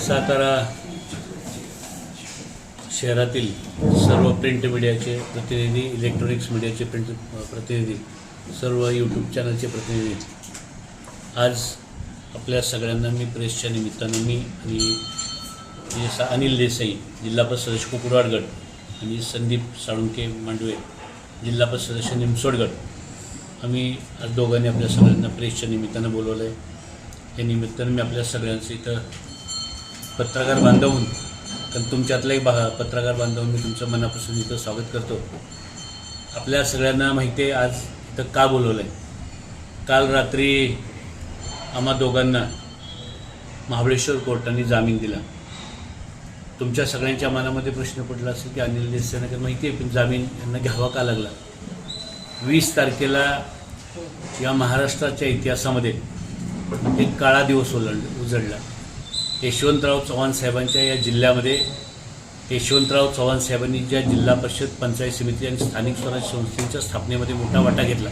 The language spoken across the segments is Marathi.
सातारा शहरातील सर्व प्रिंट मीडियाचे प्रतिनिधी, इलेक्ट्रॉनिक्स मीडियाचे प्रतिनिधी, सर्व यूट्यूब चॅनलचे प्रतिनिधी, आज आपल्या सगळ्यांना मी प्रेसच्या निमित्तानं मी आणि अनिल देसाई जिल्हा परिषद सदस्य कुकुरवाड गट आणि संदीप साळुंके मांडवे जिल्हा परिषद सदस्य निमसोड गट, आम्ही आज दोघांनी आपल्या सगळ्यांना प्रेसच्या निमित्तानं बोलवलं आहे. या निमित्तानं मी आपल्या सगळ्यांचं इथं पत्रकार बांधवून, कारण तुमच्यातलाही पत्रकार बांधवून मी तुमचं मनापासून इथं स्वागत करतो. आपल्या सगळ्यांना माहिती आहे आज इथं का बोलवलं आहे. काल रात्री आम्हा दोघांना महाबळेश्वर कोर्टाने जामीन दिला. तुमच्या सगळ्यांच्या मनामध्ये प्रश्न पडला असेल की अनिल देसाईंना माहिती आहे पण जामीन यांना घ्यावा का लागला. 20 तारखेला या महाराष्ट्राच्या इतिहासामध्ये एक काळा दिवस उजळला. यशवंतराव चव्हाण साहेबांच्या या जिल्ह्यामध्ये यशवंतराव चव्हाण साहेबांनी ज्या जिल्हा परिषद, पंचायत समिती आणि स्थानिक स्वराज्य संस्थेच्या स्थापनेमध्ये मोठा वाटा घेतला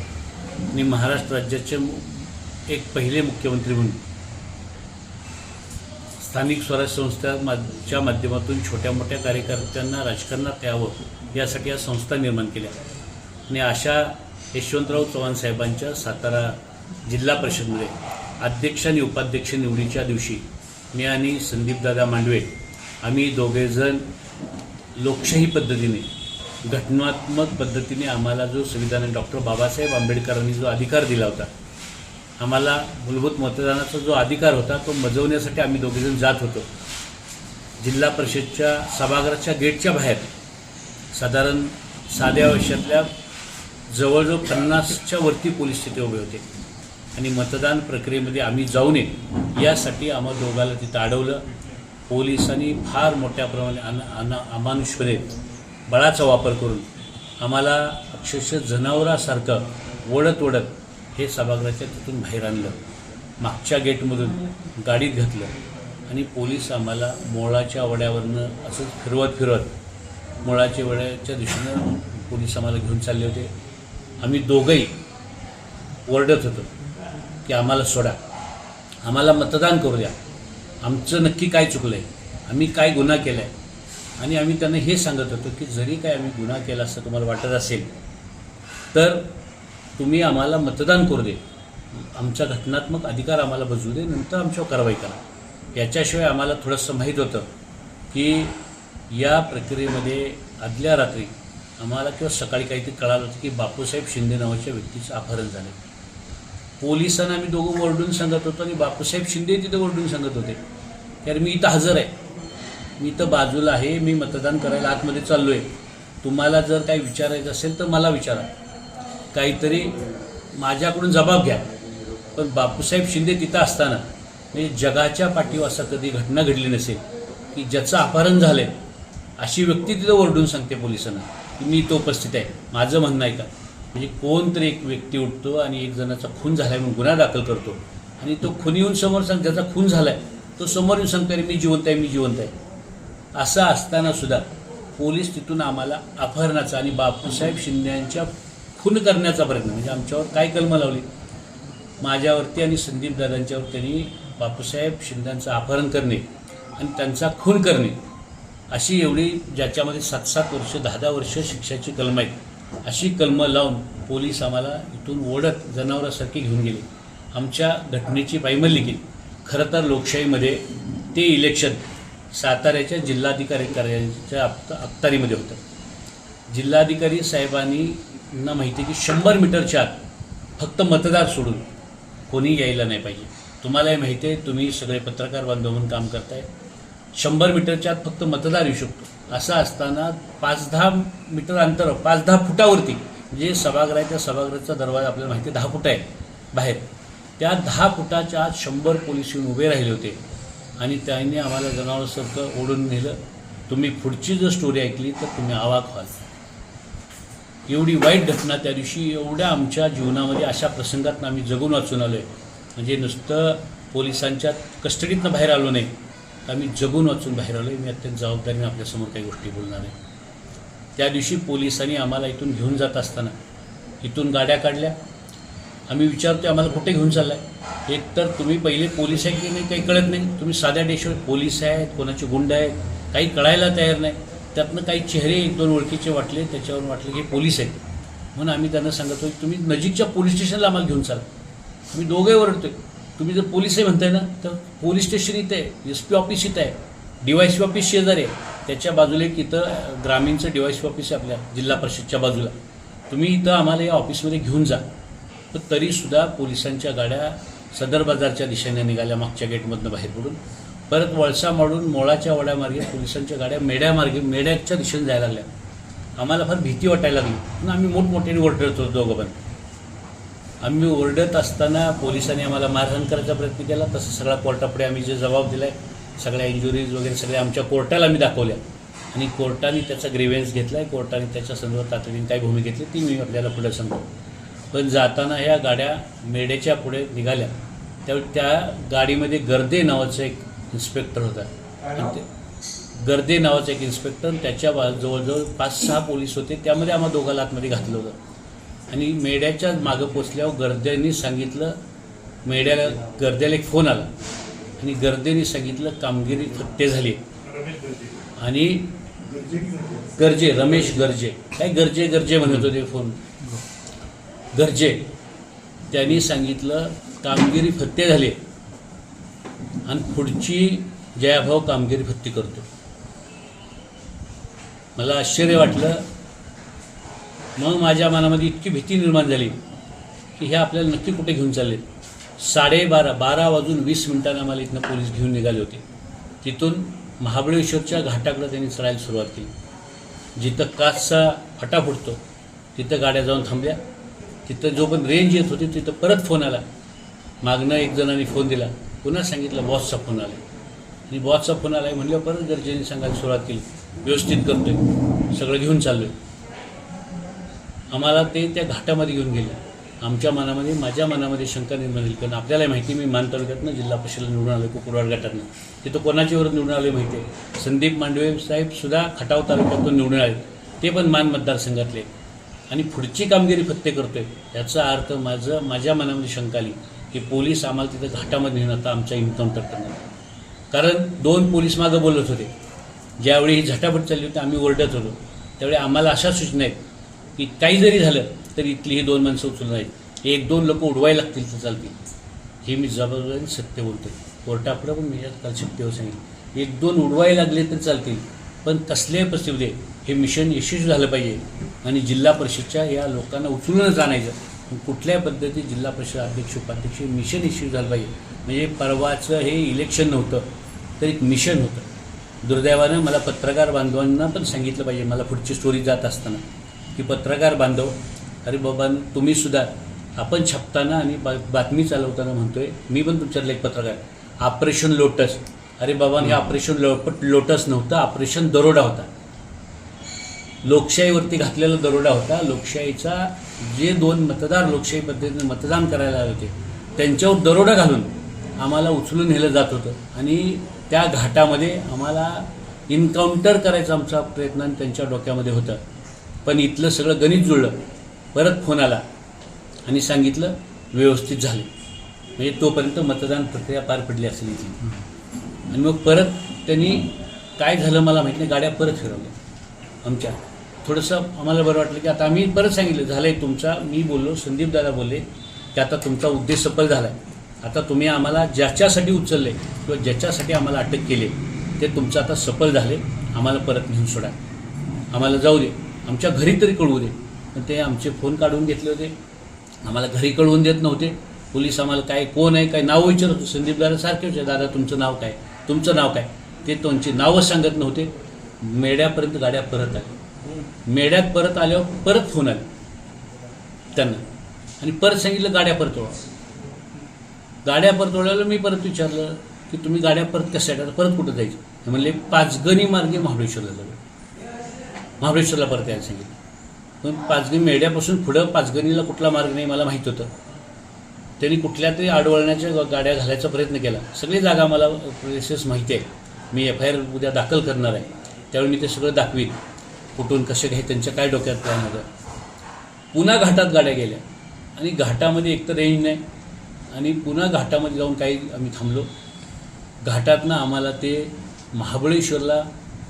आणि महाराष्ट्र राज्याचे एक पहिले मुख्यमंत्री म्हणून स्थानिक स्वराज्य संस्थांच्या माध्यमातून छोट्या मोठ्या कार्यकर्त्यांना राजकारणात यावं यासाठी या संस्था निर्माण केल्या. आणि अशा यशवंतराव चव्हाण साहेबांच्या सातारा जिल्हा परिषदमध्ये अध्यक्ष आणि उपाध्यक्ष निवडीच्या दिवशी मी आणि संदीपदादा मांडवे आम्ही दोघेजण लोकशाही पद्धतीने, घटनात्मक पद्धतीने आम्हाला जो संविधान डॉक्टर बाबासाहेब आंबेडकरांनी जो अधिकार दिला होता, आम्हाला मूलभूत मतदानाचा जो अधिकार होता तो बजावण्यासाठी आम्ही दोघेजण जात होतो. जिल्हा परिषदच्या सभागृहाच्या गेटच्या बाहेर साधारण साध्या वर्षातल्या जवळजवळ 50च्या वरती पोलीस तिथे उभे होते आणि मतदान प्रक्रियेमध्ये आम्ही जाऊ नये यासाठी आम्हा दोघाला तिथं अडवलं. पोलिसांनी फार मोठ्या प्रमाणे अमानुषपणे बळाचा वापर करून आम्हाला अक्षरशः जनावरासारखं ओढत हे सभागृहाच्या तिथून बाहेर आणलं. मागच्या गेटमधून गाडीत घातलं आणि पोलीस आम्हाला मोळाच्या वड्यावरनं असंच फिरवत मोळाच्या वड्याच्या दिशेनं पोलीस आम्हाला घेऊन चालले होते. आम्ही दोघंही ओरडत होतो की आम्हाला सोडा, आम्हाला मतदान करू द्या, आमचं नक्की काय चुकलं आहे, आम्ही काय गुन्हा केला आहे. आणि आम्ही त्यांना हे सांगत होतो की जरी काय आम्ही गुन्हा केला असं तुम्हाला वाटत असेल तर तुम्ही आम्हाला मतदान करू दे, आमचा घटनात्मक अधिकार आम्हाला बजवू दे, नंतर आमच्यावर कारवाई करा. याच्याशिवाय आम्हाला थोडंसं माहीत होतं की या प्रक्रियेमध्ये आदल्या रात्री आम्हाला किंवा सकाळी काहीतरी कळालं होतं की बापूसाहेब शिंदे नावाच्या व्यक्तीचं अपहरण झालं. पोलिसांना आम्ही दोघं ओरडून सांगत होतो आणि बापूसाहेब शिंदे तिथं ओरडून सांगत होते की मी इथं हजर आहे, मी इथं बाजूला आहे, मी मतदान करायला आतमध्ये चाललो आहे, तुम्हाला जर काही विचारायचं असेल तर मला विचारा, काहीतरी माझ्याकडून जबाब घ्या. पण बापूसाहेब शिंदे तिथं असताना म्हणजे जगाच्या पाठीवर असं कधी घटना घडली नसेल की ज्याचं अपहरण झालं आहे अशी व्यक्ती तिथं ओरडून सांगते पोलिसांना की मी इथं उपस्थित आहे. माझं म्हणणं आहे का, म्हणजे कोणतरी एक व्यक्ती उठतो आणि एक जणाचा खून झाला आहे म्हणून गुन्हा दाखल करतो आणि तो खून येऊन समोर सांग, ज्याचा खून झाला आहे तो समोर येऊन सांगतो अरे मी जिवंत आहे, मी जिवंत आहे. असं असतानासुद्धा पोलीस तिथून आम्हाला अपहरणाचा आणि बापूसाहेब शिंदेंच्या खून करण्याचा प्रयत्न, म्हणजे आमच्यावर काय कलमं लावली, माझ्यावरती आणि संदीप दादांच्यावर त्यांनी बापूसाहेब शिंदेंचं अपहरण करणे आणि त्यांचा खून करणे अशी एवढी ज्याच्यामध्ये 7-7 वर्ष 10-10 वर्ष शिक्षाची कलमं आहेत अशी कलमं लावून पोलीस आम्हाला इथून ओढत जनावरासारखी घेऊन गेले. आमच्या घटनेची पायमल्ली केली. खरं तर लोकशाहीमध्ये ते इलेक्शन साताऱ्याच्या जिल्हाधिकारी कार्यालयाच्या अखत्यारीमध्ये होतं. जिल्हाधिकारी साहेबांनी पोलिसांना माहिती आहे की 100 मीटरच्या आत फक्त मतदार सोडून कोणी यायला नाही पाहिजे. तुम्हालाही माहिती आहे, तुम्ही सगळे पत्रकार बांधव म्हणून काम करताय. 100 मीटरच्या आत फक्त मतदार येऊ शकतो. असं असताना 5-10 मीटर अंतर, 5-10 फुटावरती जे सभागृह आहे त्या सभागृहाचा दरवाजा आपल्याला माहिती आहे 10 फूट आहे बाहेर, त्या 10 फुटाच्या आत 100 पोलीस येऊन उभे राहिले होते आणि त्यांनी आम्हाला जनावरांसारखं ओढून नेलं. तुम्ही पुढची जर स्टोरी ऐकली तर तुम्ही अवाक व्हाल. एवढी वाईट घटना त्या दिवशी, एवढ्या आमच्या जीवनामध्ये अशा प्रसंगातून आम्ही जगून वाचून आलो आहे. म्हणजे नुसतं पोलिसांच्या कस्टडीतनं बाहेर आलो नाही, आम्ही जगून वाचून बाहेर आलो आहे. मी अत्यंत जबाबदारीने आपल्यासमोर काही गोष्टी बोलणार आहे. त्या दिवशी पोलिसांनी आम्हाला इथून घेऊन जात असताना इथून गाड्या काढल्या. आम्ही विचारतो आम्हाला कुठे घेऊन चालला आहे. एक तर तुम्ही पहिले पोलीस आहे की नाही काही कळत नाही. तुम्ही साध्या देशावर पोलीस आहेत, कोणाचे गुंड आहेत, काही कळायला तयार नाही. त्यातनं काही चेहरे 1-2 ओळखीचे वाटले, त्याच्यावरून वाटले की पोलीस आहेत. म्हणून आम्ही त्यांना सांगतो की तुम्ही नजीकच्या पोलीस स्टेशनला आम्हाला घेऊन चाला. आम्ही दोघे ओरडतोय. तुम्ही जर पोलीस आहे म्हणताय ना तर पोलीस स्टेशन इथं आहे, SP ऑफिस इथं आहे, DYSP ऑफिस शेजारी आहे, त्याच्या बाजूला एक इथं ग्रामीणचं DYSP ऑफिस आहे आपल्या जिल्हा परिषदच्या बाजूला. तुम्ही इथं आम्हाला या ऑफिसमध्ये घेऊन जा. पण तरीसुद्धा पोलिसांच्या गाड्या सदर बाजारच्या दिशेने निघाल्या, मागच्या गेटमधनं बाहेर पडून परत वळसा मारून मोळाच्या वड्यामार्गे पोलिसांच्या गाड्या मेड्याच्या दिशेने जायला लागल्या. आम्हाला फार भीती वाटायला लागली. पण आम्ही मोठमोठ्याने ओरडत होतो दोघं पण. आम्ही ओरडत असताना पोलिसांनी आम्हाला मारहाण करायचा प्रयत्न केला. तसं सगळा कोर्टापुढे आम्ही जे जबाब दिला आहे, सगळ्या इंजुरीज वगैरे सगळे आमच्या कोर्टाला आम्ही दाखवल्या आणि कोर्टाने त्याचा ग्रीव्हन्स घेतला आहे. कोर्टाने त्याच्या संदर्भात तातडीने काय भूमिका घेतली ती मी आपल्याला पुढे सांगतो. पण जाताना ह्या गाड्या मेढ्याच्या पुढे निघाल्या त्यावेळी त्या गाडीमध्ये गर्दे नावाचा एक इन्स्पेक्टर होता. आणि ते गर्दे नावाचा एक इन्स्पेक्टर, त्याच्या जवळजवळ 5-6 पोलीस होते. त्यामध्ये आम्हाला दोघांना आतमध्ये घातलं होतं. आणि मेढ्याच्या मागं पोचल्यावर गर्द्यांनी सांगितलं, गर्द्याला एक फोन आला आणि गर्देने सांगितलं कामगिरी फत्ते झाली. आणि रमेश गर्जे काय गर्जे म्हणत होते फोन, गर्जे त्यांनी सांगितलं कामगिरी फत्ते झाली आणि पुढची जयाभाऊ कामगिरी फत्ते करतो. मला आश्चर्य वाटलं. मग माझ्या मनामध्ये इतकी भीती निर्माण झाली की हे आपल्याला नक्की कुठे घेऊन चालले. 12:20 आम्हाला इथनं पोलीस घेऊन निघाले होते. तिथून महाबळेश्वरच्या घाटाकडे त्यांनी चढायला सुरुवात केली. जिथं काचचा फटा फुटतो तिथं गाड्या जाऊन थांबल्या. तिथं जो पण रेंज येत होती तिथं परत फोन आला. मागणं एक जणांनी फोन दिला, पुन्हा सांगितलं बॉसचा फोन आला. आणि बॉसचा फोन आला म्हणलं परत गरजेने सांगायला सुरुवात केली, व्यवस्थित करतोय, सगळं घेऊन चाललो आहे. आम्हाला ते त्या घाटामध्ये घेऊन गेले. आमच्या मनामध्ये, माझ्या मनामध्ये शंका निर्माण झाली. कारण आपल्याला माहिती, मी मान तालुक्यातनं जिल्हा परिषदेला निवडून आलो, कुकुरवाड गटातनं. तिथं कोणाच्यावर निवडून आलो माहिती आहे, संदीप मांडवे साहेबसुद्धा खटाव तालुक्यातून निवडून आले, ते पण मान मतदारसंघातले. आणि पुढची कामगिरी फत्ते करतोय याचा अर्थ माझ्या मनामध्ये शंका आली की पोलीस आम्हाला तिथं घाटामध्ये नेऊन आता आमचा एन्काउंटर करणार. कारण 2 पोलीस मागं बोलत होते. ज्यावेळी ही झटापट चालली होती आम्ही ओरडत होतो, त्यावेळी आम्हाला अशा सूचना आहेत की काही जरी झालं तरी इथली ही 2 माणसं उचलून आहेत, 1-2 लोक उडवायला लागतील तर चालतील. हे मी जबाबदारी सत्य बोलतो. कोर्टापुढं पण मी काल सत्तेवर सांगितलं, 1-2 उडवायला लागले तर चालतील, पण कसल्याही परिस्थितीमध्ये हे मिशन यशस्वी झालं पाहिजे. आणि जिल्हा परिषदच्या या लोकांना उचलूनच आणायचं. कुठल्याही पद्धती जिल्हा परिषद अध्यक्ष उपाध्यक्ष मिशन यशस्वी झालं पाहिजे. म्हणजे परवाचं हे इलेक्शन नव्हतं तर एक मिशन होतं. दुर्दैवानं मला पत्रकार बांधवांना पण सांगितलं पाहिजे, मला पुढची स्टोरी जात असताना, की पत्रकार बांधव, अरे बाबा तुम्हीसुद्धा, आपण छापताना आणि बातमी चालवताना म्हणतोय, मी पण तुमच्यातलं एक पत्रकार, ऑपरेशन लोटस. अरे बाबा हे ऑपरेशन लोटस नव्हतं, ऑपरेशन दरोडा होता. लोकशाहीवरती घातलेला दरोडा होता. लोकशाहीचा जे 2 मतदार लोकशाही पद्धतीने मतदान करायला आले होते त्यांच्यावर दरोडा घालून आम्हाला उचलून नेलं जात होतं. आणि त्या घाटामध्ये आम्हाला इन्काउंटर करायचा आमचा प्रयत्न त्यांच्या डोक्यामध्ये होता. पण इथलं सगळं गणित जुळलं. परत फोन आला आणि सांगितलं व्यवस्थित झाले. म्हणजे तोपर्यंत मतदान प्रक्रिया पार पडली असेल इथली. आणि मग परत त्यांनी काय झालं मला माहीत नाही, गाड्या परत फिरवल्या आमच्या. थोडंसं आम्हाला बरं वाटलं की आता आम्ही परत सांगितलं झालं आहे तुमचा. मी बोललो, संदीप दादा बोलले की आता तुमचा उद्देश सफल झाला आहे. आता तुम्ही आम्हाला ज्याच्यासाठी उचलले किंवा ज्याच्यासाठी आम्हाला अटक केली ते तुमचं आता सफल झाले. आम्हाला परत नेऊन सोडा, आम्हाला जाऊ दे, आमच्या घरी तरी कळवू दे. पण ते आमचे फोन काढून घेतले होते, आम्हाला घरी कळवून देत नव्हते. पोलीस आम्हाला काय कोण आहे काय नाव विचारत होते. संदीप दादा सारखे होते, दादा तुमचं नाव काय, तुमचं नाव काय, ते त्यांची नावं सांगत नव्हते. मेढ्यापर्यंत गाड्या परत आल्या. मेढ्यात परत आल्यावर परत फोन आले त्यांना आणि परत सांगितलं गाड्या परत वळवा. गाड्या परत वळवलं. मी परत विचारलं की तुम्ही गाड्या परत कशा येतात, परत कुठं जायचं. हे म्हणले पाचगणी मार्गे महाबळेश्वरला जाऊ. महाबळेश्वरला परत यायला सांगितलं. पण पाचगणी मेढ्यापासून पुढं पाचगणीला कुठला मार्ग नाही मला माहीत होतं. त्यांनी कुठल्या तरी आडवळण्याच्या गाड्या घालायचा प्रयत्न केला. सगळी जागा मला प्रेसेस माहिती आहे. मी FIR उद्या दाखल करणार आहे, त्यावेळी मी ते सगळं दाखवीन कुठून कसे काही त्यांच्या काय डोक्यात प्लॅन होतं. पुन्हा घाटात गाड्या गेल्या आणि घाटामध्ये एकतर रेंज नाही आणि पुन्हा घाटामध्ये जाऊन काही आम्ही थांबलो. घाटातनं आम्हाला ते महाबळेश्वरला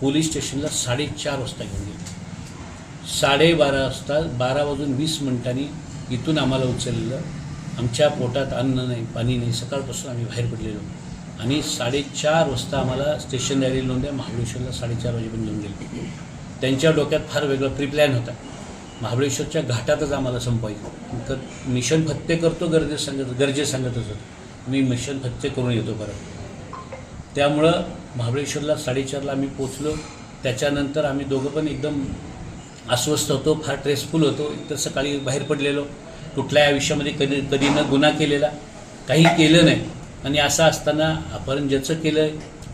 पोलीस स्टेशनला 4:30 वाजता घेऊन गेले. 12:30 वाजता 12:20 इथून आम्हाला उचललेलं. आमच्या पोटात अन्न नाही, पाणी नाही, सकाळपासून आम्ही बाहेर पडलेलो आणि 4:30 वाजता आम्हाला स्टेशन डायरी नोंद्या महाबळेश्वरला 4:30 वाजेपर्यंत घेऊन गेले. त्यांच्या डोक्यात फार वेगळा प्रिप्लॅन होता. महाबळेश्वरच्या घाटातच आम्हाला संपवायचं. तर मिशन फत्ते करतो गरजे सांगत होतं. मी मिशन फत्ते करून येतो परत. त्यामुळं महाबळेश्वरला 4:30ला आम्ही पोचलो. त्याच्यानंतर आम्ही दोघं पण एकदम अस्वस्थ होतो, फार स्ट्रेसफुल होतो. एकतर सकाळी बाहेर पडलेलो, कुठल्या आयुष्यामध्ये कधी न गुन्हा केलेला, काही केलं नाही आणि असं असताना अपहरण ज्याचं केलं आहे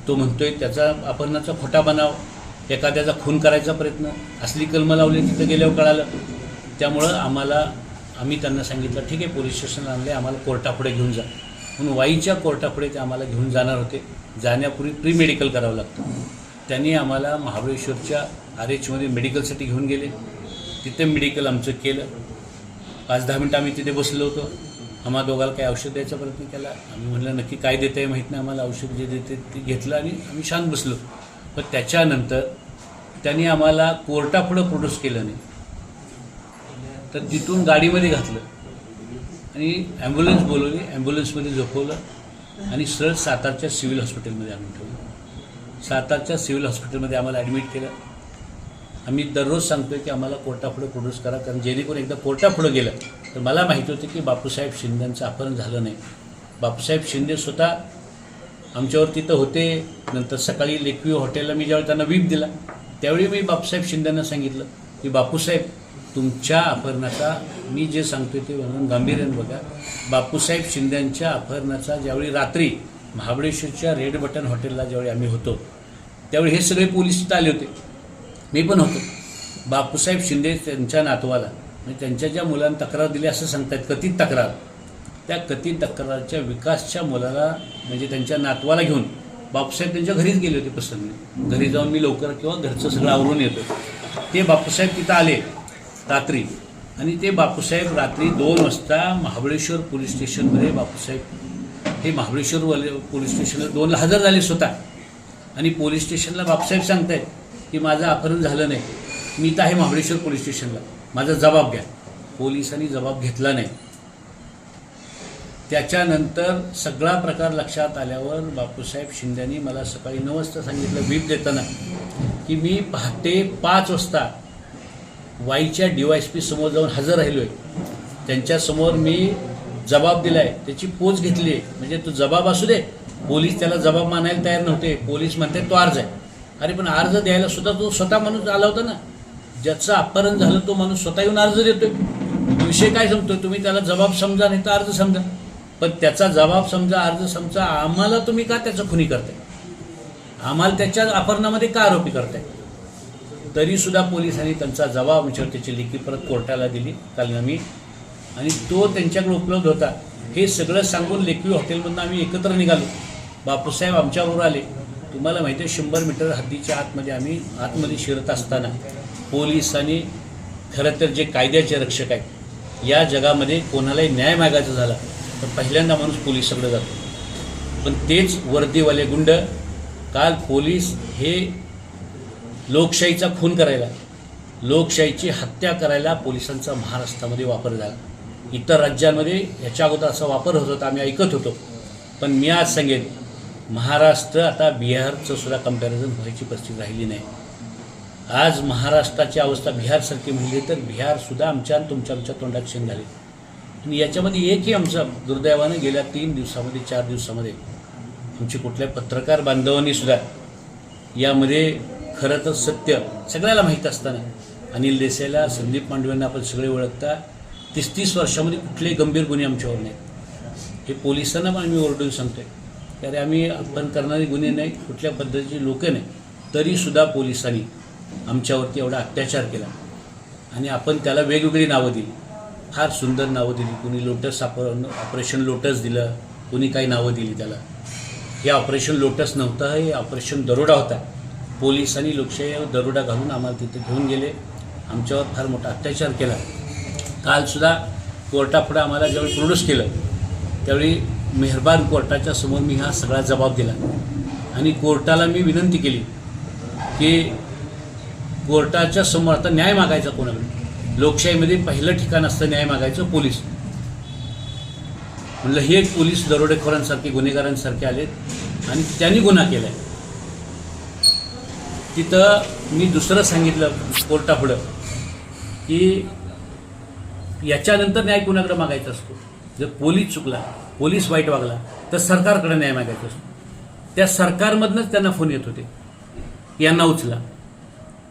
तो म्हणतोय त्याचा अपहरणाचा खोटा बनाव, एखाद्याचा खून करायचा प्रयत्न, असली कलमं लावली तिथं गेल्यावर कळालं. त्यामुळं आम्ही त्यांना सांगितलं ठीक आहे पोलीस स्टेशनला आणले, आम्हाला कोर्टापुढे घेऊन जा म्हणून. वाईच्या कोर्टापुढे ते आम्हाला घेऊन जाणार होते. जाण्यापूर्वी प्री मेडिकल करावं लागतं. त्यांनी आम्हाला महाबळेश्वरच्या RH मेडिकलसाठी घेऊन गेले. तिथे मेडिकल आमचं केलं. 5-10 मिनटं आम्ही तिथे बसलो होतो. आम्हा दोघाला काही औषध द्यायचा प्रयत्न केला. आम्ही म्हटलं नक्की काय देतं आहे माहीत नाही आम्हाला, औषध जे देते ते घेतलं आणि आम्ही शांत बसलो. पण त्याच्यानंतर त्यांनी आम्हाला कोर्टापुढं प्रोड्यूस केलं नाही, तर तिथून गाडीमध्ये घातलं आणि ॲम्ब्युलन्स बोलवली, ॲम्ब्युलन्समध्ये झोपवलं आणि सरळ सातारच्या सिव्हिल हॉस्पिटलमध्ये आणून ठेवलं. सातारच्या सिव्हिल हॉस्पिटलमध्ये आम्हाला ॲडमिट केलं. आम्ही दररोज सांगतोय की आम्हाला कोर्टापुढे प्रोड्यूस करा, कारण जेणेकरून एकदा कोर्टापुढं गेलं तर मला माहिती होतं की बापूसाहेब शिंदेंचं अपहरण झालं नाही. बापूसाहेब शिंदे स्वतः आमच्यावर तिथं होते. नंतर सकाळी लेकव्ह्यू हॉटेलला मी ज्यावेळी त्यांना व्हीप दिला त्यावेळी मी बापूसाहेब शिंदेंना सांगितलं की बापूसाहेब तुमच्या अपहरणाचा मी जे सांगतोय ते म्हणून गांभीर्याने बघा. बापूसाहेब शिंदेंच्या अपहरणाचा ज्यावेळी रात्री महाबळेश्वरच्या रेड बटन हॉटेलला ज्यावेळी आम्ही होतो त्यावेळी हे सगळे पोलीस तिथं आले होते, मी पण होतो. बापूसाहेब शिंदे त्यांच्या नातवाला म्हणजे त्यांच्या ज्या मुलांना तक्रार दिली असं सांगतात, कथित तक्रार, त्या कथित तक्रारच्या विकासच्या मुलाला म्हणजे त्यांच्या नातवाला घेऊन बापूसाहेब त्यांच्या घरीच गेले होते. पसंत घरी जाऊन मी लवकर किंवा घरचं सगळं आवरून येतो. ते बापूसाहेब तिथं आले रात्री आणि ते बापूसाहेब रात्री 2 वाजता महाबळेश्वर पोलीस स्टेशनमध्ये बापूसाहेब हे महाबळेश्वर पोलीस स्टेशनला 2ला हजर झाले स्वतः. आणि पोलीस स्टेशनला बापूसाहेब सांगत आहेत की माझं अपहरण झालं नाही, मी तर आहे महाबळेश्वर पोलीस स्टेशनला, माझा जबाब घ्या. पोलिसांनी जबाब घेतला नाही. त्याच्यानंतर सगळा प्रकार लक्षात आल्यावर बापूसाहेब शिंदेंनी मला सकाळी 9 वाजता सांगितलं व्हीप देताना की मी पहाटे 5 वाजता वाईच्या DYSP समोर जाऊन हजर राहिलो आहे. त्यांच्यासमोर मी जबाब दिला आहे, त्याची पोच घेतली आहे. म्हणजे तो जबाब असू दे, पोलीस त्याला जबाब मानायला तयार नव्हते. पोलीस म्हणतात तो अर्ज आहे. अरे पण अर्ज द्यायला सुद्धा तो स्वतः माणूस आला होता ना, ज्याचं अपहरण झालं तो माणूस स्वतः येऊन अर्ज देतोय. विषय काय समजतोय तुम्ही, त्याला जबाब समजा नाही तर अर्ज समजा. पण त्याचा जबाब समजा, अर्ज समजा, आम्हाला तुम्ही का त्याचं खुनी करताय, आम्हाला त्याच्या अपहरणामध्ये का आरोपी करताय. तरीसुद्धा पोलिसांनी त्यांचा जबाब आमच्यावर त्याची लेखी परत कोर्टाला दिली काल आम्ही, आणि तो त्यांच्याकडे उपलब्ध होता. हे सगळं सांगून लेखी हॉटेलमधून आम्ही एकत्र निघालो. बापूसाहेब आमच्याबरोबर आले. तुम्हाला माहिती आहे 100 मीटर हद्दीच्या आतमध्ये आतमध्ये शिरत असताना पोलिसांनी खरं तर जे कायद्याचे रक्षक आहेत या जगामध्ये कोणालाही न्याय मागायचा झाला तर पहिल्यांदा माणूस पोलिसाकडे जातो. पण तेच वर्दीवाले गुंड काल पोलीस हे लोकशाहीचा खून करायला, लोकशाहीची हत्या करायला पोलिसांचा महाराष्ट्रामध्ये वापर झाला. इतर राज्यांमध्ये ह्याच्या अगोदर असा वापर होत होता, आम्ही ऐकत होतो. पण मी आज सांगेन महाराष्ट्र आता बिहारचं सुद्धा कम्पॅरिझन व्हायची परिस्थिती राहिली नाही. आज महाराष्ट्राची अवस्था बिहारसारखी म्हणली तर बिहारसुद्धा आमच्या आणि तुमच्या तोंडात शेण झाले. आणि याच्यामध्ये एकही आमचा दुर्दैवानं गेल्या 3 दिवसामध्ये 4 दिवसामध्ये आमचे कुठल्या पत्रकार बांधवांनी सुद्धा यामध्ये खरं तर सत्य सगळ्याला माहीत असताना अनिल देसाईला, संदीप मांडवेंना आपण सगळे ओळखता 30 वर्षामध्ये कुठलेही गंभीर गुन्हे आमच्यावर नाहीत. हे पोलिसांना पण आम्ही ओरडून सांगतोय की अरे आम्ही आपण करणारे गुन्हे नाही, कुठल्या पद्धतीची लोकं नाही, तरीसुद्धा पोलिसांनी आमच्यावरती एवढा अत्याचार केला. आणि आपण त्याला वेगवेगळी नावं दिली, फार सुंदर नावं दिली. कुणी लोटस ऑपरेशन लोटस दिलं, कुणी काही नावं दिली त्याला. हे ऑपरेशन लोटस नव्हतं, हे ऑपरेशन दरोडा होता. पोलिसांनी लोकशाहीवर दरोडा घालून आम्हाला तिथे घेऊन गेले, आमच्यावर फार मोठा अत्याचार केला. कालसुद्धा कोर्टापुढे आम्हाला ज्यावेळी प्रोड्यूस केलं त्यावेळी मेहरबान कोर्टाच्या समोर मी हा सगळा जबाब दिला. आणि कोर्टाला मी विनंती केली की कोर्टाच्या समोर आता न्याय मागायचा कोणाकडे. लोकशाहीमध्ये पहिलं ठिकाण असतं न्याय मागायचं पोलीस. म्हणलं हे पोलीस दरोडेखोरांसारखे गुन्हेगारांसारखे आलेत आणि त्यांनी गुन्हा केला आहे. तिथं मी दुसरं सांगितलं कोर्टापुढं की याच्यानंतर न्याय कुणाकडे मागायचा असतो. जर पोलीस चुकला, पोलीस वाईट वागला तर सरकारकडे न्याय मागायचा असतो. त्या सरकारमधनंच त्यांना फोन येत होते, यांना उचला,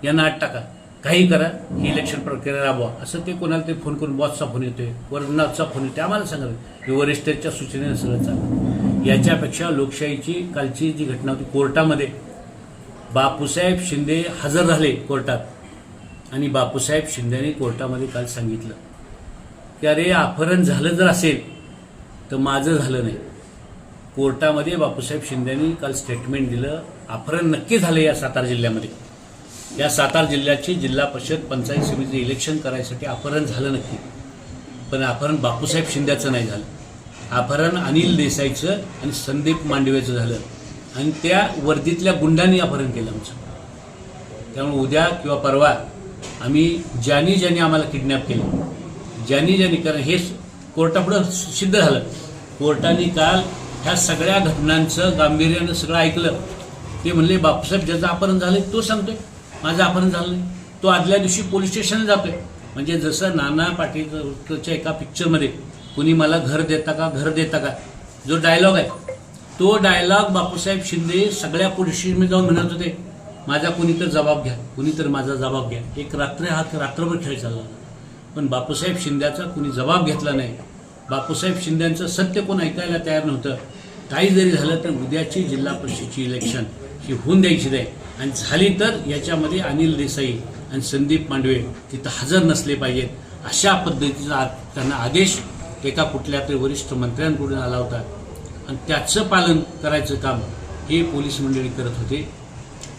यांना आत टाका, काही करा, ही इलेक्शन प्रक्रिया राबवा, असं ते कोणाला ते फोन करून बॉसचा फोन येतोय, वरनाचा फोन येतोय, आम्हाला सांगत की वरिष्ठांच्या सूचनेनं सगळं चाललं. याच्यापेक्षा लोकशाहीची कालची जी घटना होती कोर्टामध्ये, बापूसाहेब शिंदे हजर झाले कोर्टात आणि बापूसाहेब शिंदेने कोर्टामध्ये काल सांगितलं की अरे अपहरण झालं जर असेल तर माझं झालं नाही. कोर्टामध्ये बापूसाहेब शिंदेनी काल स्टेटमेंट दिलं, अपहरण नक्की झालं या सातारा जिल्ह्यामध्ये. या सातारा जिल्ह्याची जिल्हा परिषद पंचायत समिती इलेक्शन करायसाठी अपहरण झालं नक्की, पण अपहरण बापूसाहेब शिंदेचं नाही झालं. अपहरण अनिल देसाईचं आणि संदीप मांडवेचं झालं आणि त्या वर्दीतल्या गुंडांनी अपहरण केलं आमचं. त्यामुळे उद्या किंवा परवा आम्ही ज्यांनी आम्हाला किडनॅप केलं, ज्यांनी कारण हे कोर्टापुढं सिद्ध झालं. कोर्टाने काल ह्या सगळ्या घटनांचं गांभीर्यानं सगळं ऐकलं. ते म्हणले बापूसाहेब ज्याचं अपहरण झालं तो सांगतोय माझं अपहरण झालं नाही, तो आदल्या दिवशी पोलीस स्टेशनला जातोय. म्हणजे जसं नाना पाटीलच्या एका पिक्चरमध्ये कुणी मला घर देता का जो डायलॉग आहे, तो डायलॉग बापूसाहेब शिंदे सगळ्या पोलीस स्टेशनमध्ये जाऊन म्हणत होते, माझा कुणी तर जबाब घ्या, कुणी तर माझा जबाब घ्या. एक रात्रभर खेळ चालला, पण बापूसाहेब शिंद्याचा कुणी जबाब घेतला नाही. बापूसाहेब शिंद्यांचं सत्य कोण ऐकायला तयार नव्हतं. काही जरी झालं तर उद्याची जिल्हा परिषदेची इलेक्शन ही होऊन द्यायची नाही, आणि झाली तर याच्यामध्ये अनिल देसाई आणि संदीप मांडवे तिथं हजर नसले पाहिजेत. अशा पद्धतीचा त्यांना आदेश एका कुठल्या तरी वरिष्ठ मंत्र्यांकडून आला होता आणि त्याचं पालन करायचं काम हे पोलीस मंडळी करत होते.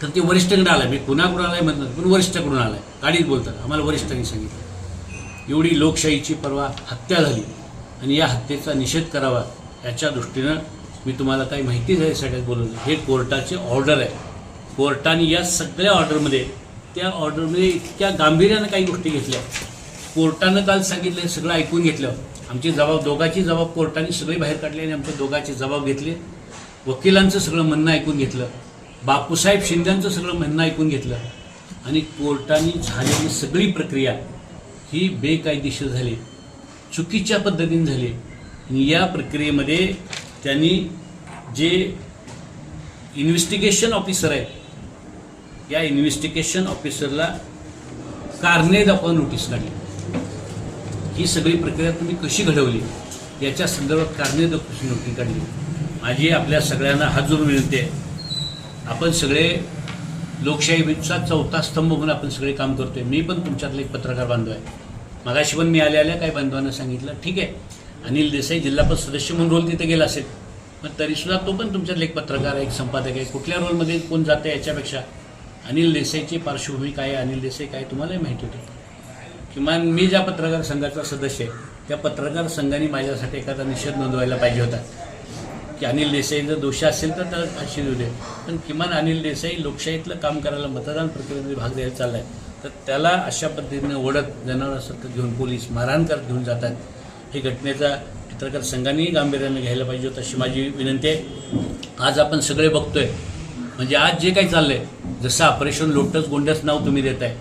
तर ते वरिष्ठांकडे आलं, मी कुणाकडून आलाय म्हणतात पण वरिष्ठाकडून आलाय, गाडीत बोलतात, आम्हाला वरिष्ठांनी सांगितलं. एवढी लोकशाहीची परवा हत्या झाली आणि या हत्येचा निषेध करावा याच्या दृष्टीनं मी तुम्हाला काही माहिती द्यायसाठी बोलवलं. हे कोर्टाचे ऑर्डर आहे. कोर्टाने या सगळ्या ऑर्डरमध्ये त्या ऑर्डरमध्ये इतक्या गांभीर्यानं काही गोष्टी घेतल्या. कोर्टानं काल सांगितलं हे सगळं ऐकून घेतलं. आमची दोघांची जबाब कोर्टाने सगळे बाहेर काढले आणि आमच्या दोघांचे जबाब घेतले. वकिलांचं सगळं म्हणणं ऐकून घेतलं, बापूसाहेब शिंदेंचं सगळं म्हणणं ऐकून घेतलं आणि कोर्टाने झालेली सगळी प्रक्रिया ही बेकायदेशीर झाली, चुकीच्या पद्धतीने झाली. आणि या प्रक्रियेमध्ये त्यांनी जे इन्व्हेस्टिगेशन ऑफिसर आहे या इन्व्हेस्टिगेशन ऑफिसरला कारणे दाखवा नोटीस काढली. ही सगळी प्रक्रिया तुम्ही कशी घडवली याच्या संदर्भात कारणे दाखवा नोटीस काढली. माझी आपल्या सगळ्यांना हात जोडून विनंती आहे, आपण सगळे लोकशाहीचा चौथा स्तंभ म्हणून आपण सगळे काम करतोय. मी पण तुमच्यातले एक पत्रकार बांधव आहे. मागाशी पण मी आल्या काही बांधवांना सांगितलं ठीक आहे अनिल देसाई जिल्हा परिषद सदस्य म्हणून रोल तिथे गेला असेल, पण तरीसुद्धा तो पण तुमच्यातले एक पत्रकार आहे, एक संपादक आहे. कुठल्या रोलमध्ये कोण जाते याच्यापेक्षा अनिल देसाईची पार्श्वभूमी काय आहे, अनिल देसाई काय तुम्हालाही माहिती होतं. किमान मी ज्या पत्रकार संघाचा सदस्य आहे त्या पत्रकार संघाने माझ्यासाठी एखादा निषेध नोंदवायला पाहिजे होता की अनिल देसाई जर दोषी असेल तर त्याला फाशी देऊ दे, पण किमान अनिल देसाई लोकशाहीतलं काम करायला मतदान प्रक्रियेमध्ये भाग द्यायला चालला आहे तर त्याला अशा पद्धतीने ओढत जनावरांसारखं घेऊन पोलीस मारहाण करत घेऊन जातात. ही घटनेचा पत्रकार संघानेही गांभीर्याने घ्यायला पाहिजे होतं अशी माझी विनंती आहे. आज आपण सगळे बघतोय म्हणजे आज जे काही चाललंय, जसं ऑपरेशन लोटस गोंडस नाव तुम्ही देताय,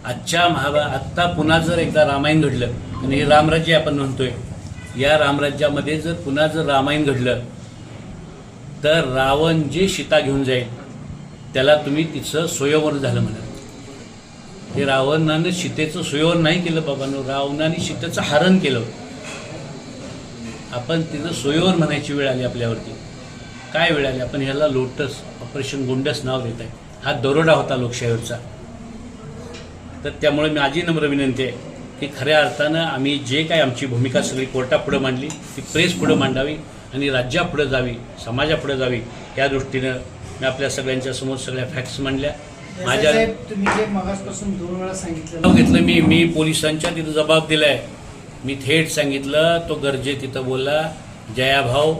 आजच्या आत्ता पुन्हा जर एकदा रामायण घडलं, आणि हे रामराज्य आपण म्हणतोय, या रामराज्यामध्ये जर पुन्हा जर रामायण घडलं तर रावण जे सीता घेऊन जाईल त्याला तुम्ही तिचं स्वयंवर झालं म्हणाल. हे रावणानं सीतेचं स्वयंवर नाही केलं बाबांनो, रावणाने सीतेचं हरण केलं. आपण तिचं स्वयंवर म्हणायची वेळ आली आपल्यावरती. काय वेळ आली? आपण ह्याला लोटस ऑपरेशन गोंडस नाव देत आहे. हा दरोडा होता लोकशाहीवरचा. तर त्यामुळे माझी नम्र विनंती आहे की खऱ्या अर्थानं आम्ही जे काय आमची भूमिका सगळी कोर्टापुढे मांडली ती प्रेस पुढे मांडावी आणि राज्यापुढे जावी, समाजापुढे जावी, या दृष्टीनं मी आपल्या सगळ्यांच्या समोर सगळ्या फॅक्ट्स मांडल्या. माझ्या तुम्ही जे मगासपासून 2 वेळा सांगितलं घेतलं मी पोलिसांच्या तिथं जबाब दिलाय. मी थेट सांगितलं, तो गरजे तिथं बोलला, जयाभाऊ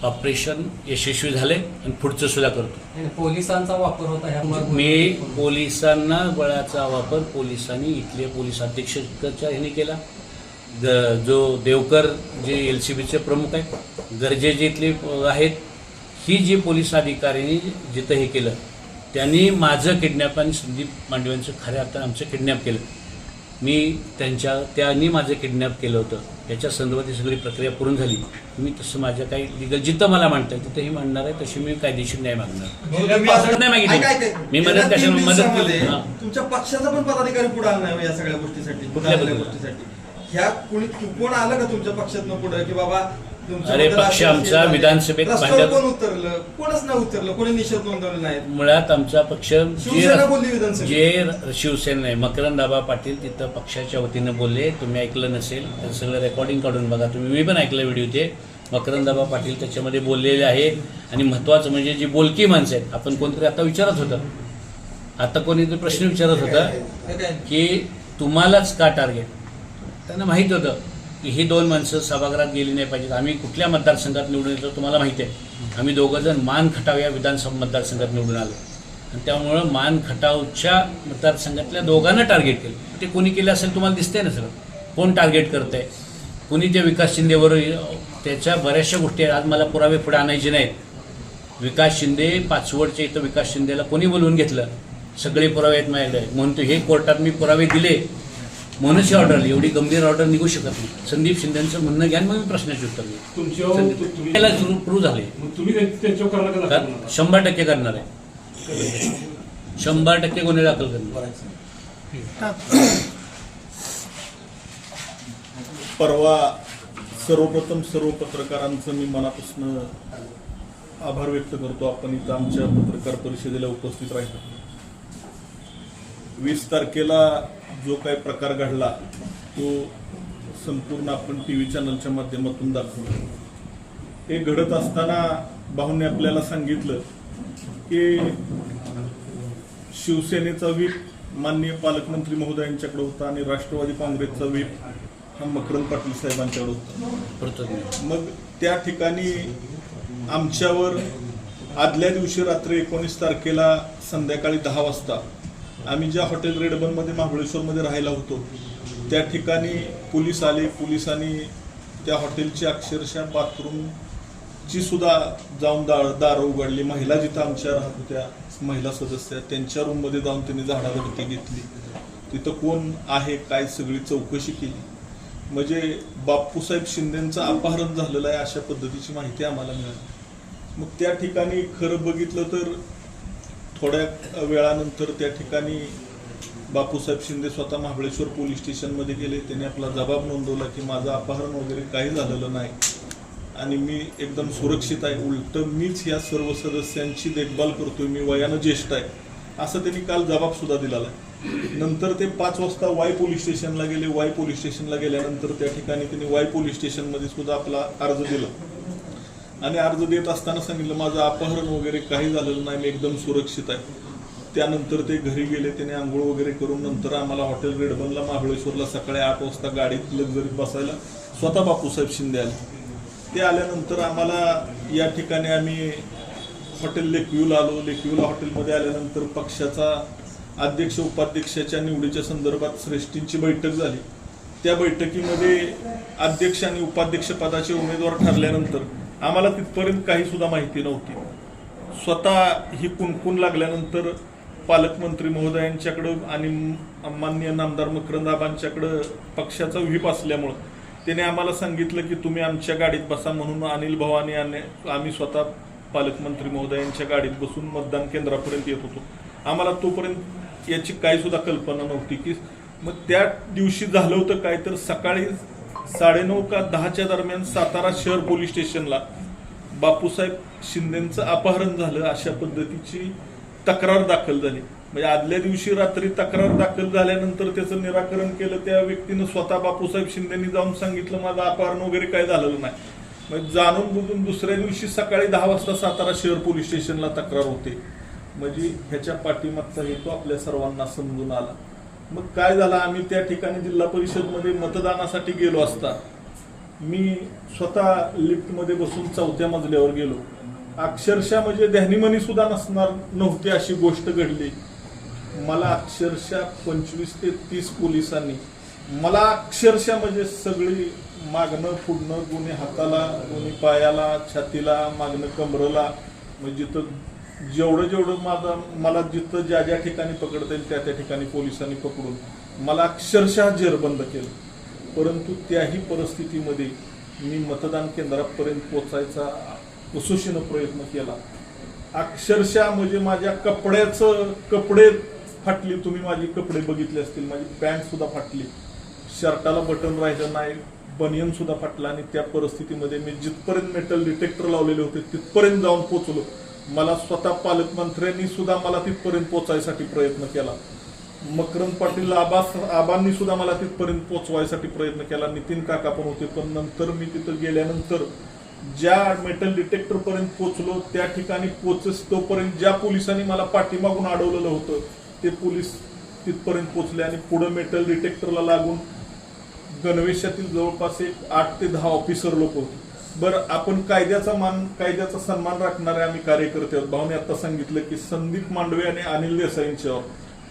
ऑपरेशन यशस्वी झाले आणि पुढचं सुद्धा करतो. पोलिसांचा वापर होता ह्या मी पोलिसांना बळाचा वापर पोलिसांनी इथले पोलीस अधीक्षकाच्या ह्याने केला. जो देवकर जे LCBचे प्रमुख आहेत, गरजे जे इथले आहेत, ही जी पोलीस अधिकाऱ्यांनी जिथं हे केलं त्यांनी माझं किडनॅप आणि संदीप मांडव्यांचं खऱ्या अर्थानं आमचं किडनॅप केलं. मी त्यांनी माझं किडनॅप केलं होतं. याच्या संदर्भात ही सगळी प्रक्रिया पूर्ण झाली. मी तसं माझ्या काही लिगल जिथं मला मांडता येईल तिथंही मांडणार आहे. तशी मी कायदेशीर न्याय मागणार नाही मागितली. मी मदत कशाला मदत केली. तुमच्या पक्षाचा पण पदाधिकारी पुढे आला नाही या सगळ्या गोष्टीसाठी, कुठल्या गोष्टीसाठी ह्या कोण आलं का तुमच्या पक्षातनं पुढे की बाबा अरे पक्ष आमचा विधानसभेत कोण उतरलं? कोणच नाही उतरलं, कोणी निषेध नोंदवले नाही. मुळात आमचा पक्ष शिवसेना बोलली विधानसभेत, जे शिवसेना नाही, मकरंद आबा पाटील तिथं पक्षाच्या वतीनं बोलले. तुम्ही ऐकलं नसेल तर सगळं रेकॉर्डिंग काढून बघा तुम्ही. मी पण ऐकलं व्हिडिओ. ते मकरंद आबा पाटील त्याच्यामध्ये बोललेले आहे. आणि महत्त्वाचं म्हणजे जी बोलकी माणसं आहेत, आपण कोणतरी आता विचारत होतं, आता कोणीतरी प्रश्न विचारत होता की तुम्हालाच का टार्गेट. त्यांना माहीत होतं की ही 2 माणसं सभागृहात गेली नाही पाहिजेत. आम्ही कुठल्या मतदारसंघात निवडून येतो तुम्हाला माहिती आहे. आम्ही 2 जण मान खटाव या विधानसभा मतदारसंघात निवडून आलो आणि त्यामुळं मान खटावच्या मतदारसंघातल्या 2घांना टार्गेट केलं. ते कोणी केलं असेल तुम्हाला दिसतंय ना सगळं. कोण टार्गेट करत आहे, कुणी ते विकास शिंदेवर, त्याच्या बऱ्याचशा गोष्टी आज मला पुरावे पुढे आणायचे नाहीत. विकास शिंदे पाचवडच्या इथं विकास शिंदेला कोणी बोलवून घेतलं, सगळे पुरावे आहेत माझ्याकडे. म्हणतो हे कोर्टात मी पुरावे दिले म्हणूनच ही ऑर्डर आली. एवढी गंभीर ऑर्डर निघू शकत नाही. संदीप शिंदेचं म्हणणं घ्या, मग मी प्रश्नाचे उत्तर देऊ. प्रूव्ह झाले. 100% करणार आहे. 100% गुन्हे दाखल करणार. परवा सर्वप्रथम सर्व पत्रकारांचं मी मनापासून आभार व्यक्त करतो. आपण इथं आमच्या पत्रकार परिषदेला उपस्थित राहिलो. 20 तारखेला जो काही प्रकार घडला तो संपूर्ण आपण TV चॅनलच्या माध्यमातून दाखवला. हे घडत असताना भाऊंनी आपल्याला सांगितलं की शिवसेनेचा व्हीप माननीय पालकमंत्री महोदयांच्याकडे होता आणि राष्ट्रवादी काँग्रेसचा व्हीप हा मकरंद पाटील साहेबांच्याकडे होता. मग त्या ठिकाणी आमच्यावर आदल्या दिवशी रात्री 19 तारखेला संध्याकाळी 10 वाजता आम्ही ज्या हॉटेल रेडबनमध्ये महाबळेश्वरमध्ये राहायला होतो त्या ठिकाणी पोलीस आले. पोलिसांनी त्या हॉटेलची अक्षरशः बाथरूमची सुद्धा जाऊन दारं उघडली. महिला जिथं आमच्या राहत होत्या, महिला सदस्य, त्यांच्या रूममध्ये जाऊन त्यांनी झाडाझडती घेतली. तिथं कोण आहे काय सगळी चौकशी केली. म्हणजे बापूसाहेब शिंदेंचं अपहरण झालेलं आहे अशा पद्धतीची माहिती आम्हाला मिळाली. मग त्या ठिकाणी खरं बघितलं तर थोड्या वेळानंतर त्या ठिकाणी बापूसाहेब शिंदे स्वतः महाबळेश्वर पोलीस स्टेशनमध्ये गेले. त्यांनी आपला जबाब नोंदवला की माझं अपहरण वगैरे काही झालेलं नाही आणि मी एकदम सुरक्षित आहे. उलट मीच या सर्व सदस्यांची देखभाल करतोय, मी वयानं ज्येष्ठ आहे असं त्यांनी काल जबाब सुद्धा दिलेला आहे. नंतर ते 5 वाजता वाई पोलीस स्टेशनला गेले. वाई पोलीस स्टेशनला गेल्यानंतर त्या ठिकाणी त्यांनी वाई पोलीस स्टेशनमध्ये सुद्धा आपला अर्ज दिला आणि अर्ज देत असताना सांगितलं माझं अपहरण वगैरे काही झालेलं नाही, मी एकदम सुरक्षित आहे. त्यानंतर ते घरी गेले. त्याने आंघोळ वगैरे करून नंतर आम्हाला हॉटेल रेडबनला महाबळेश्वरला सकाळी 8 वाजता गाडीत लक्झरीत बसायला स्वतः बापूसाहेब शिंदे आले. ते आल्यानंतर आम्हाला या ठिकाणी आम्ही हॉटेल लेकव्ह्यूला आलो. लेकव्ह्यूला हॉटेलमध्ये आल्यानंतर पक्षाचा अध्यक्ष उपाध्यक्षाच्या निवडीच्या संदर्भात श्रेष्ठींची बैठक झाली. त्या बैठकीमध्ये अध्यक्ष आणि उपाध्यक्ष पदाचे उमेदवार ठरल्यानंतर आम्हाला तिथपर्यंत काही सुद्धा माहिती नव्हती. स्वतः ही कुणकुण लागल्यानंतर पालकमंत्री महोदयांच्याकडं आणि माननीय नामदार मकरंद आबांच्याकडं पक्षाचा व्हीप असल्यामुळं त्याने आम्हाला सांगितलं की तुम्ही आमच्या गाडीत बसा, म्हणून अनिल भाऊ आणि आम्ही स्वतः पालकमंत्री महोदयांच्या गाडीत बसून मतदान केंद्रापर्यंत येत होतो. आम्हाला तोपर्यंत याची काही सुद्धा कल्पना नव्हती की मग त्या दिवशी झालं होतं काय तर सकाळी 9:30 का 10च्या दरम्यान सातारा शहर पोलीस स्टेशनला बापूसाहेब शिंदेचं अपहरण झालं अशा पद्धतीची तक्रार दाखल झाली. म्हणजे आदल्या दिवशी रात्री तक्रार दाखल झाल्यानंतर त्याचं निराकरण केलं. त्या व्यक्तीनं स्वतः बापूसाहेब शिंदेनी जाऊन सांगितलं माझं अपहरण वगैरे काय झालेलं नाही. मग जाणून बुजून दुसऱ्या दिवशी सकाळी 10 वाजता सातारा शहर पोलीस स्टेशनला तक्रार होते. म्हणजे ह्याच्या पाठीमागचा हेतू आपल्या सर्वांना समजून आला. मग काय झालं, आम्ही त्या ठिकाणी जिल्हा परिषदमध्ये मतदानासाठी गेलो असता मी स्वतः लिफ्टमध्ये बसून 4थ्या मजल्यावर गेलो. अक्षरशः म्हणजे ध्यानीमनी सुद्धा नसणार नव्हती अशी गोष्ट घडली. मला अक्षरशः 25 ते 30 पोलिसांनी मला अक्षरशः म्हणजे सगळी मागणं पुढणं, कोणी हाताला, कोणी पायाला, छातीला, मागणं कमरला, म्हणजे जिथं जेवढं मला जिथं ज्या ज्या ठिकाणी पकडता येईल त्या ठिकाणी पोलिसांनी पकडून मला अक्षरशः जेरबंद केलं. परंतु त्याही परिस्थितीमध्ये मी मतदान केंद्रापर्यंत पोचायचा कसोशीनं प्रयत्न केला. अक्षरशः म्हणजे माझ्या कपडे फाटली. तुम्ही माझे कपडे बघितले असतील, माझी पॅन्ट सुद्धा फाटली, शर्टाला बटन राहिलं नाही, बनियन सुद्धा फाटला. आणि त्या परिस्थितीमध्ये मी जिथपर्यंत मेटल डिटेक्टर लावलेले होते तिथपर्यंत जाऊन पोचलो. मला स्वतः पालकमंत्र्यांनी सुद्धा मला तिथपर्यंत पोचायसाठी प्रयत्न केला. मकरंद पाटील आबांनी सुद्धा मला तिथपर्यंत पोचवायसाठी प्रयत्न केला. नितीन काका पण होते. पण नंतर मी तिथं गेल्यानंतर ज्या मेटल डिटेक्टर पर्यंत पोचलो त्या ठिकाणी तोपर्यंत ज्या पोलिसांनी मला पाठीमागून अडवलेलं होतं ते पोलीस तिथपर्यंत पोचले आणि पुढे मेटल डिटेक्टरला लागून गणवेशातील जवळपास 8 ते 10 ऑफिसर लोक होते. बरं, आपण कायद्याचा सन्मान राखणारे आम्ही कार्यकर्ते आहोत. भाऊने आता सांगितलं की संदीप मांडवे आणि अनिल देसाईंच्यावर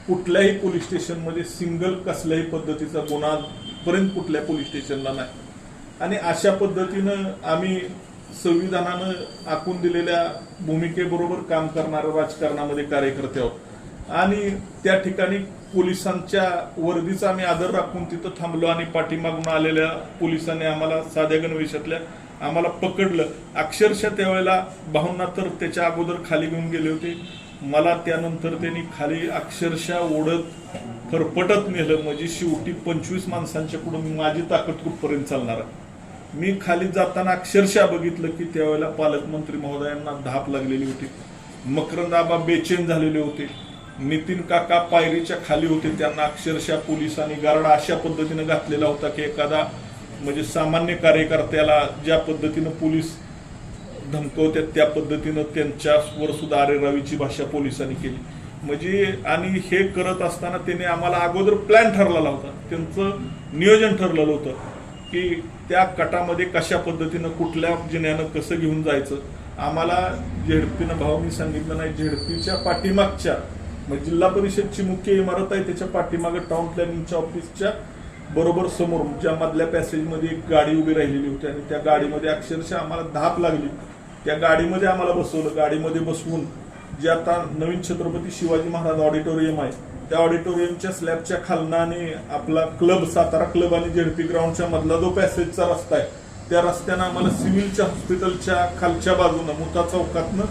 कुठल्याही पोलीस स्टेशनमध्ये सिंगल कसल्याही पद्धतीचा गुन्हा पर्यंत कुठल्या पोलीस स्टेशनला नाही. आणि अशा पद्धतीनं आम्ही संविधानानं आखून दिलेल्या भूमिकेबरोबर काम करणाऱ्या राजकारणामध्ये कार्यकर्ते आहोत. आणि त्या ठिकाणी पोलिसांच्या वर्दीचा आम्ही आदर राखून तिथं थांबलो आणि पाठीमागून आलेल्या पोलिसांनी आम्हाला साध्या गणवेशातल्या आम्हाला पकडलं. अक्षरशः त्यावेळेला भाऊंना तर त्याच्या अगोदर खाली घेऊन गेले होते. मला त्यानंतर त्यांनी खाली अक्षरशः ओढत फरफटत नेलं. म्हणजे शेवटी 25 माणसांच्याकडून माझी ताकद कुठपर्यंत चालणार. मी खाली जाताना अक्षरशः बघितलं की त्यावेळेला पालकमंत्री महोदयांना धाप लागलेली होती. मकरंद आबा बेचैन झालेले होते. नितीन काका पायरीच्या खाली होते. त्यांना अक्षरशः पोलिसांनी गारडा अशा पद्धतीने घातलेला होता की एखादा म्हणजे सामान्य कार्यकर्त्याला ज्या पद्धतीनं पोलीस धमकवतात त्या पद्धतीनं त्यांच्यावर सुद्धा आरेरावीची भाषा पोलिसांनी केली. म्हणजे आणि हे करत असताना त्याने आम्हाला अगोदर प्लॅन ठरलेला होता. त्यांचं नियोजन ठरलेलं होतं की त्या कटामध्ये कशा पद्धतीनं कुठल्या जिन्यानं कसं घेऊन जायचं. आम्हाला झेडपीनं भाऊनी सांगितलं नाही, झेडपीच्या पाठीमागच्या म्हणजे जिल्हा परिषदची मुख्य इमारत आहे त्याच्या पाठीमागे टाउन प्लॅनिंगच्या ऑफिसच्या बरोबर समोर ज्या मधल्या पॅसेजमध्ये एक गाडी उभी राहिलेली होती आणि त्या गाडीमध्ये अक्षरशः आम्हाला धाप लागली. त्या गाडीमध्ये आम्हाला बसवलं. गाडीमध्ये बसवून जे आता नवीन छत्रपती शिवाजी महाराज ऑडिटोरियम आहे त्या ऑडिटोरियमच्या स्लॅबच्या खालनाने आपला क्लब सातारा क्लब आणि जेडपी ग्राउंडच्या मधला जो पॅसेजचा रस्ता आहे त्या रस्त्यानं आम्हाला सिव्हिलच्या हॉस्पिटलच्या खालच्या बाजूनं मुता चौकातनं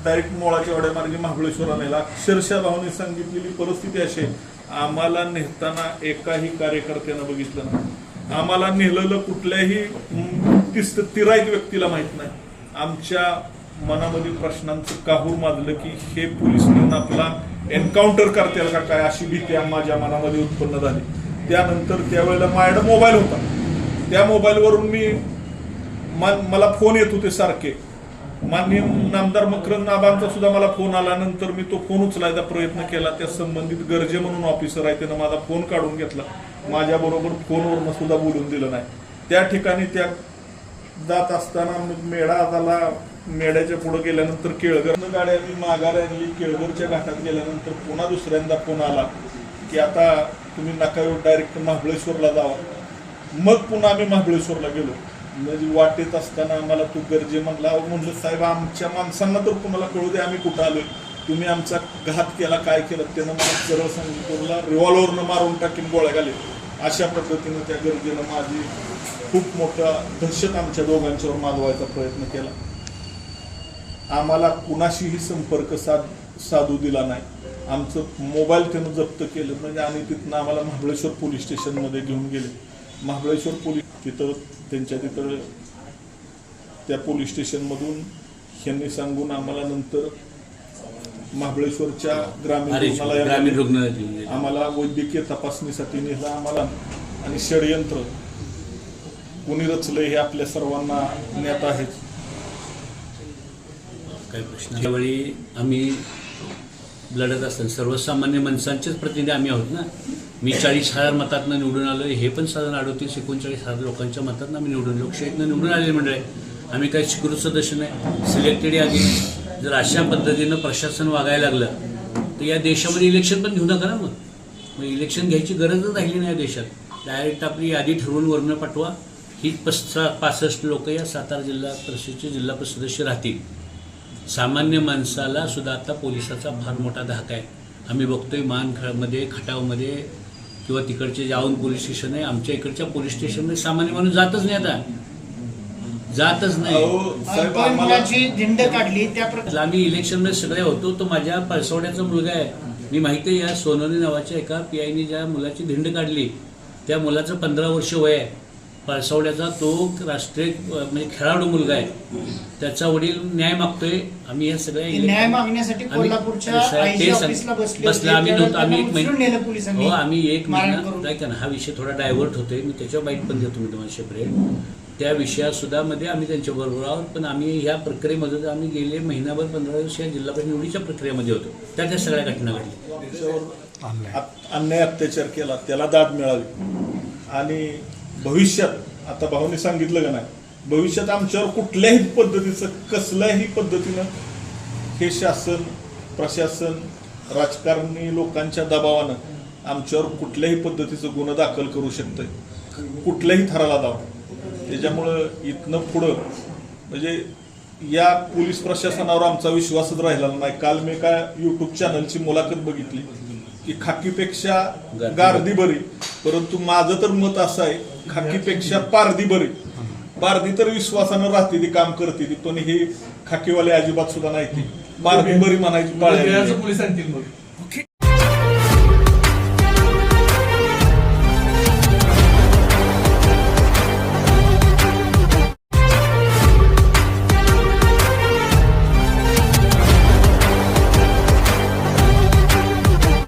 डायरेक्ट मोळाच्या वाड्यामार्गे महाबळेश्वरला नेला. अक्षरशः भाऊने सांगितलेली परिस्थिती अशी आम्हाला नेताना एकाही कार्यकर्त्यानं बघितलं नाही. आम्हाला नेलेलं कुठल्याही तिराईत व्यक्तीला माहित नाही. आमच्या मनामध्ये प्रश्नांचं काहूर माजलं की हे पोलीस नेऊन आपला एन्काउंटर करतील का काय अशी भीती माझ्या मनामध्ये उत्पन्न झाली. त्यानंतर त्यावेळेला माझ्याकडे मोबाईल होता. त्या मोबाईलवरून मला फोन येत होते सारखे. माननीय नामदार मकरंद आबांचा सुद्धा मला फोन आल्यानंतर मी तो फोन उचलायचा प्रयत्न केला. त्या संबंधित गरजे म्हणून ऑफिसर आहे त्यानं माझा फोन काढून घेतला. माझ्याबरोबर फोनवरनं सुद्धा बोलून दिलं नाही. त्या ठिकाणी त्या जात असताना मेढा झाला. मेढ्याच्या पुढे गेल्यानंतर केळघर गाड्या मी माघार आणली. केळघरच्या घाटात गेल्यानंतर पुन्हा दुसऱ्यांदा फोन आला की आता तुम्ही नका डायरेक्ट महाबळेश्वरला जावा. मग पुन्हा आम्ही महाबळेश्वरला गेलो. म्हणजे वाटेत असताना आम्हाला तू गरजे म्हणला. अहो म्हणलं साहेब आमच्या माणसांना तर तुम्हाला कळू दे आम्ही कुठं आलोय, तुम्ही आमचा घात केला काय केलं. त्यानं मला सरळ सांगितलं रिव्हॉल्वरनं मारून टाकीन गोळ्या घाले. अशा पद्धतीनं त्या गरजेनं माझी खूप मोठा दहशत आमच्या दोघांच्यावर माजवायचा प्रयत्न केला. आम्हाला कुणाशीही संपर्क साधू दिला नाही. आमचं मोबाईल त्यानं जप्त केलं म्हणजे आणि तिथनं आम्हाला महाबळेश्वर पोलीस स्टेशनमध्ये घेऊन गेले. महाबळेश्वर पोलीस तिथं त्या पोलीस स्टेशनमधून ह्यांनी सांगून आम्हाला नंतर महाबळेश्वरच्या ग्रामीण रुग्णालयात आम्हाला वैद्यकीय तपासणीसाठी नेलं आम्हाला. आणि षडयंत्र कोणी रचलंय हे आपल्या सर्वांना ज्ञात आहेच. काही प्रश्न त्यावेळी आम्ही लढत असताना सर्वसामान्य माणसांचेच प्रतिनिधी आम्ही आहोत ना. मी 40,000 मतातनं निवडून आलो, हे पण साधारण 38-39,000 लोकांच्या मतातनं आम्ही निवडून लोकशाहीतनं निवडून आलेले मंडळ. आम्ही काही स्वीकृत सदस्य नाही, सिलेक्टेड यादी नाही. जर अशा पद्धतीनं प्रशासन वागायला लागलं तर या देशामध्ये इलेक्शन पण घेऊ नका ना. मग इलेक्शन घ्यायची गरजच राहिली नाही या देशात. डायरेक्ट आपली यादी ठरवून वर्ण पाठवा. ही 65 लोक या सातारा जिल्हा परिषदेचे जिल्हा परिषद सदस्य राहतील. सामान्य माणसाला सुद्धा आता पोलिसाचा फार मोठा धाक आहे. आम्ही बघतोय मानखळमध्ये, खटावमध्ये किंवा तिकडचे जाऊन पोलीस स्टेशन आहे. आमच्या इकडच्या पोलीस स्टेशनमध्ये सामान्य माणूस जातच नाही, आता जातच नाही. मुलाची धिंड काढली त्या आम्ही इलेक्शनमध्ये सगळे होतो. तो माझ्या पळसवड्याचा मुलगा आहे. मी माहिती आहे, या सोनोनी नावाच्या एका PIने ज्या मुलाची धिंड काढली त्या मुलाचं 15 वर्ष वय आहे. पळसवड्याचा तो राष्ट्रीय म्हणजे खेळाडू मुलगा आहे. त्याचा वडील न्याय मागतोय. आम्ही या सगळ्या न्याय मागण्यासाठी कोल्हापूरच्या आईजी ऑफिसला बसले. आम्ही एक नेलं पोलिसांनी. आम्ही 1 महिना ऐका ना, हा विषय थोडा डायव्हर्ट होतोय. मी त्याच्यावर बाईट पण देतो मी तुम्हाला सेपरेट. त्या विषयासुद्धा मध्ये आम्ही त्यांच्याबरोबर आहोत. पण आम्ही ह्या प्रक्रियेमध्ये आम्ही गेले महिनाभर 15 दिवस या जिल्हा परिषद निवडीच्या प्रक्रियेमध्ये होतो. त्या सगळ्या घटना घडल्या. अन्याय अत्याचार केला, त्याला दाद मिळावी. आणि भविष्यात आता भाऊने सांगितलं का नाही, भविष्यात आमच्यावर कुठल्याही पद्धतीचं कसल्याही पद्धतीनं हे शासन प्रशासन राजकारणी लोकांच्या दबावानं आमच्यावर कुठल्याही पद्धतीचं गुन्हा दाखल करू शकतंय, कुठल्याही थराला दाव. त्याच्यामुळं इथनं पुढं म्हणजे या पोलीस प्रशासनावर आमचा विश्वासच राहिला नाही. काल मी एका YouTube चॅनलची मुलाखत बघितली की खाकीपेक्षा गार्दी बरी, परंतु माझं तर मत असं आहे खाकीपेक्षा पारदी बरी. पारदी तर विश्वासानं राहते, ती काम करते ती, पण ही खाकीवाले अजिबात सुद्धा नाही. ती पारदी बरी म्हणायची पाळी.